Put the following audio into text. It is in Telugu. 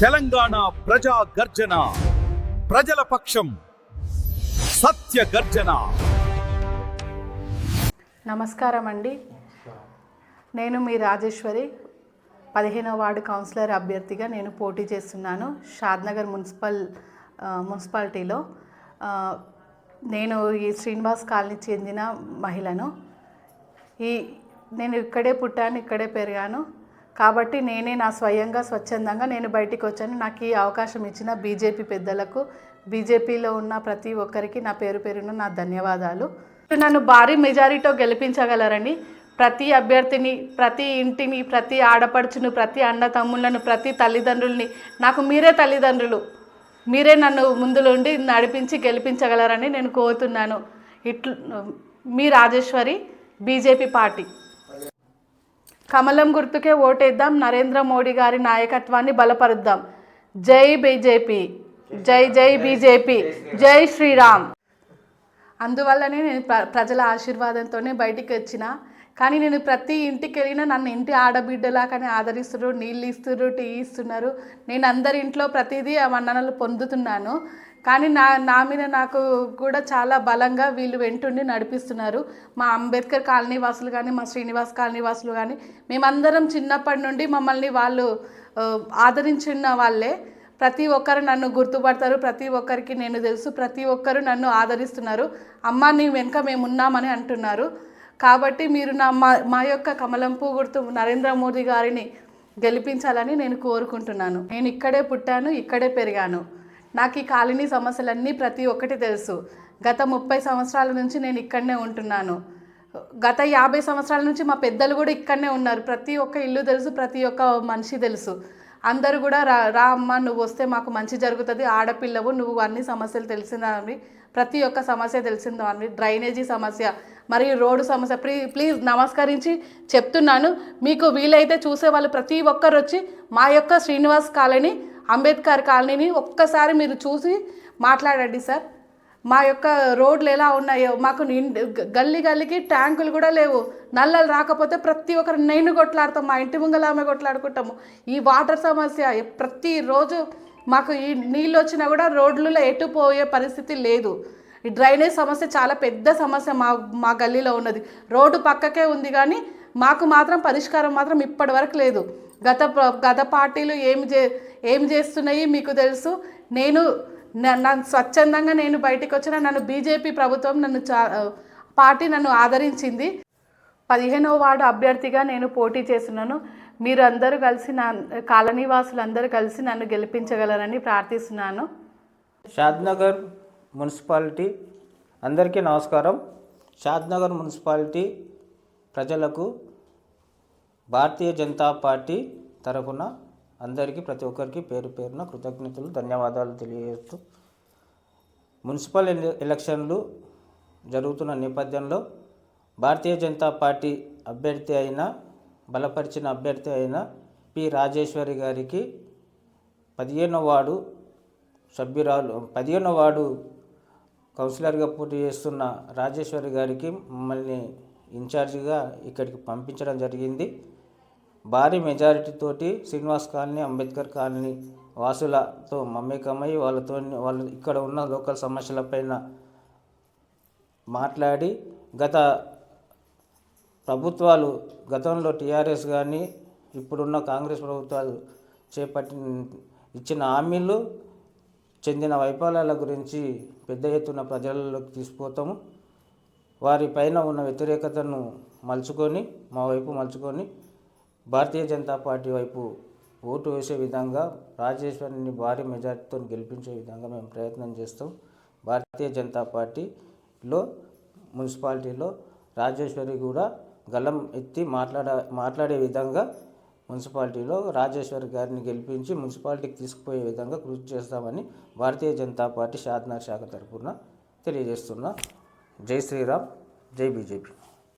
తెలంగాణ ప్రజా గర్జన, ప్రజల పక్షం, సత్య గర్జన. నమస్కారం అండి. నేను మీ రాజేశ్వరి, 15వ వార్డు కౌన్సిలర్ అభ్యర్థిగా నేను పోటీ చేస్తున్నాను షాద్నగర్ మున్సిపాలిటీలో. నేను ఈ శ్రీనివాస్ కాలనీకి చెందిన మహిళను. నేను ఇక్కడే పుట్టాను, ఇక్కడే పెరిగాను కాబట్టి నేనే నా స్వచ్ఛందంగా నేను బయటికి వచ్చాను. నాకు ఈ అవకాశం ఇచ్చిన బీజేపీ పెద్దలకు, బీజేపీలో ఉన్న ప్రతి ఒక్కరికి నా పేరున నా ధన్యవాదాలు. నన్ను భారీ మెజారిటీతో గెలిపించగలరని ప్రతి అభ్యర్థిని, ప్రతి ఇంటిని, ప్రతి ఆడపడుచును, ప్రతి అన్న తమ్ముళ్ళను, ప్రతి తల్లిదండ్రుల్ని, నాకు మీరే తల్లిదండ్రులు, మీరే నన్ను ముందులుండి నడిపించి గెలిపించగలరని నేను కోరుతున్నాను. మీ రాజేశ్వరి, బీజేపీ పార్టీ. కమలం గుర్తుకే ఓటేద్దాం, నరేంద్ర మోడీ గారి నాయకత్వాన్ని బలపరుద్దాం. జై బీజేపీ, జై జై బీజేపీ, జై శ్రీరామ్. అందువల్లనే నేను ప్రజల ఆశీర్వాదంతోనే బయటికి వచ్చిన. కానీ నేను ప్రతి ఇంటికి వెళ్ళినా నన్ను ఇంటి ఆడబిడ్డలాగానే ఆదరిస్తున్నారు, నీళ్ళు ఇస్తున్నారు, టీ ఇస్తున్నారు. నేను అందరి ఇంట్లో ప్రతిదీ ఆ మన్ననలు పొందుతున్నాను. కానీ నా మీద నాకు కూడా చాలా బలంగా వీళ్ళు వెంటుండి నడిపిస్తున్నారు. మా అంబేద్కర్ కాలనీ వాసులు కానీ, మా శ్రీనివాస్ కాలనీ వాసులు కానీ, మేమందరం చిన్నప్పటి నుండి మమ్మల్ని వాళ్ళు ఆదరించిన వాళ్ళే. ప్రతి ఒక్కరు నన్ను గుర్తుపడతారు, ప్రతి ఒక్కరికి నేను తెలుసు, ప్రతి ఒక్కరు నన్ను ఆదరిస్తున్నారు. అమ్మ నీ వెనుక మేము ఉన్నామని అంటున్నారు. కాబట్టి మీరు మా యొక్క కమలం పువ్వు గుర్తు నరేంద్ర మోదీ గారిని గెలిపించాలని నేను కోరుకుంటున్నాను. నేను ఇక్కడే పుట్టాను, ఇక్కడే పెరిగాను. నాకు ఈ కాలనీ సమస్యలన్నీ ప్రతి ఒక్కటి తెలుసు. గత 30 సంవత్సరాల నుంచి నేను ఇక్కడనే ఉంటున్నాను. గత 50 సంవత్సరాల నుంచి మా పెద్దలు కూడా ఇక్కడనే ఉన్నారు. ప్రతి ఒక్క ఇల్లు తెలుసు, ప్రతి ఒక్క మనిషి తెలుసు. అందరూ కూడా రా అమ్మ, నువ్వు వస్తే మాకు మంచి జరుగుతుంది, ఆడపిల్లవు, నువ్వు అన్ని సమస్యలు తెలిసిందని, ప్రతి ఒక్క సమస్య తెలిసిందని, డ్రైనేజీ సమస్య మరియు రోడ్డు సమస్య, ప్లీజ్ నమస్కరించి చెప్తున్నాను. మీకు వీలైతే చూసేవాళ్ళు ప్రతి ఒక్కరు వచ్చి మా యొక్క శ్రీనివాస్ కాలనీ, అంబేద్కర్ కాలనీని ఒక్కసారి మీరు చూసి మాట్లాడండి సార్. మా యొక్క రోడ్లు ఎలా ఉన్నాయో, మాకు గల్లీకి ట్యాంకులు కూడా లేవు. నల్లలు రాకపోతే ప్రతి ఒక్కరు నేను కొట్లాడతాం, మా ఇంటి ముంగల ఆమె కొట్లాడుకుంటాము. ఈ వాటర్ సమస్య ప్రతిరోజు మాకు ఈ నీళ్ళు వచ్చినా కూడా రోడ్లలో ఎటు పోయే పరిస్థితి లేదు. ఈ డ్రైనేజ్ సమస్య చాలా పెద్ద సమస్య మా గల్లీలో ఉన్నది. రోడ్డు పక్కకే ఉంది కానీ మాకు మాత్రం పరిష్కారం మాత్రం ఇప్పటి వరకు లేదు. గత పార్టీలు ఏం చేస్తున్నాయి మీకు తెలుసు. నన్ను స్వచ్ఛందంగా నేను బయటికి వచ్చిన, నన్ను బీజేపీ ప్రభుత్వం పార్టీ నన్ను ఆదరించింది. 15వ వార్డు అభ్యర్థిగా నేను పోటీ చేస్తున్నాను. మీరు అందరూ కలిసి, నా కాలనీ వాసులందరూ కలిసి నన్ను గెలిపించగలరని ప్రార్థిస్తున్నాను. షాద్నగర్ మున్సిపాలిటీ అందరికీ నమస్కారం. షాద్నగర్ మున్సిపాలిటీ ప్రజలకు భారతీయ జనతా పార్టీ తరఫున అందరికీ, ప్రతి ఒక్కరికి పేరున కృతజ్ఞతలు, ధన్యవాదాలు తెలియజేస్తూ, మున్సిపల్ ఎలక్షన్లు జరుగుతున్న నేపథ్యంలో భారతీయ జనతా పార్టీ అభ్యర్థి అయిన, బలపరిచిన అభ్యర్థి అయిన పి రాజేశ్వరి గారికి 15వ వార్డు సభ్యురాలు, 15వ వార్డు కౌన్సిలర్గా పోటీ చేస్తున్న రాజేశ్వరి గారికి మమ్మల్ని ఇన్ఛార్జిగా ఇక్కడికి పంపించడం జరిగింది. భారీ మెజారిటీతోటి శ్రీనివాస్ కాలనీ, అంబేద్కర్ కాలనీ వాసులతో మమేకమై వాళ్ళు ఇక్కడ ఉన్న లోకల్ సమస్యలపైన మాట్లాడి, గత ప్రభుత్వాలు, గతంలో టీఆర్ఎస్ కానీ ఇప్పుడున్న కాంగ్రెస్ ప్రభుత్వాలు ఇచ్చిన హామీలు, చెందిన వైఫల్యాల గురించి పెద్ద ఎత్తున ప్రజలలోకి తీసుకుపోతాము. వారిపైన ఉన్న వ్యతిరేకతను మా వైపు మలుచుకొని భారతీయ జనతా పార్టీ వైపు ఓటు వేసే విధంగా, రాజేశ్వరిని భారీ మెజార్టీతో గెలిపించే విధంగా మేము ప్రయత్నం చేస్తాం. భారతీయ జనతా పార్టీలో మున్సిపాలిటీలో రాజేశ్వరి కూడా గలం ఎత్తి మాట్లాడే విధంగా మున్సిపాలిటీలో రాజేశ్వరి గారిని గెలిపించి మున్సిపాలిటీకి తీసుకుపోయే విధంగా కృషి చేస్తామని భారతీయ జనతా పార్టీ షాద్నగర్ శాఖ తరఫున తెలియజేస్తున్నా. జై శ్రీరామ్, జై బీజేపీ.